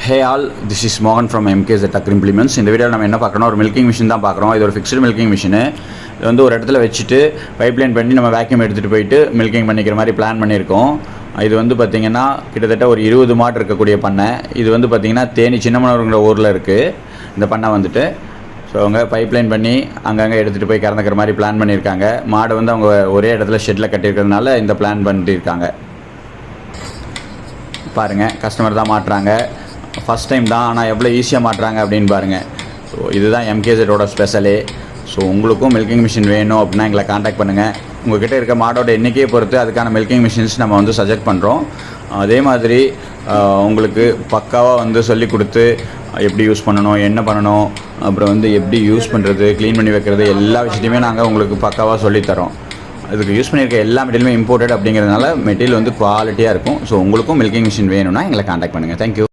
Hey all, this is மோகன் from MKZ Agri Implements. இந்த வீடியோவில் நம்ம என்ன பார்க்குறோம், ஒரு மில்கிங் மிஷின் தான் பார்க்குறோம். இது ஒரு ஃபிக்ஸ்டு மில்கிங் மிஷினு. இது வந்து ஒரு இடத்துல வச்சுட்டு பைப்லைன் பண்ணி நம்ம வேக்யூம் எடுத்துகிட்டு போயிட்டு மில்கிங் பண்ணிக்கிற மாதிரி பிளான் பண்ணியிருக்கோம். இது வந்து பார்த்திங்கன்னா கிட்டத்தட்ட ஒரு 20 மாடு இருக்கக்கூடிய பண்ணை. இது வந்து பார்த்திங்கன்னா தேனி சின்னமனூருங்கிற ஊரில் இருக்குது இந்த பண்ணை வந்துட்டு. ஸோ அவங்க பைப்லைன் பண்ணி அங்கங்கே எடுத்துகிட்டு போய் கறந்துக்கிற மாதிரி பிளான் பண்ணியிருக்காங்க. மாடு வந்து அவங்க ஒரே இடத்துல ஷெட்டில் கட்டியிருக்கிறதுனால இந்த பிளான் பண்ணியிருக்காங்க. பாருங்கள், கஸ்டமர் தான் மாட்டுறாங்க. ஃபஸ்ட் டைம் தான், ஆனால் எவ்வளோ ஈஸியாக மாட்டுறாங்க அப்படின்னு பாருங்கள். ஸோ இதுதான் MKZோட ஸ்பெஷலே. ஸோ உங்களுக்கும் மில்கிங் மிஷின் வேணும் அப்படின்னா எங்களை காண்டாக்ட் பண்ணுங்கள். உங்கள்கிட்ட இருக்க மாடோட எண்ணிக்கையை பொறுத்து அதுக்கான மில்கிங் மிஷின்ஸ் நம்ம வந்து சஜெக்ட் பண்ணுறோம். அதே மாதிரி உங்களுக்கு பக்காவாக வந்து சொல்லி கொடுத்து எப்படி யூஸ் பண்ணணும், என்ன பண்ணணும், அப்புறம் வந்து எப்படி யூஸ் பண்ணுறது, க்ளீன் பண்ணி வைக்கிறது, எல்லா விஷயத்தையுமே நாங்கள் உங்களுக்கு பக்காவாக சொல்லித்தரோம். அதுக்கு யூஸ் பண்ணியிருக்க எல்லா மெட்டீரியலுமே இம்போர்ட்டட் அப்படிங்கிறதுனால மெட்டீரியல் வந்து குவாலிட்டியாக இருக்கும். ஸோ உங்களுக்கும் மில்கிங் மிஷின் வேணும்னா எங்களை காண்டாக்ட் பண்ணுங்கள். தேங்க்யூ.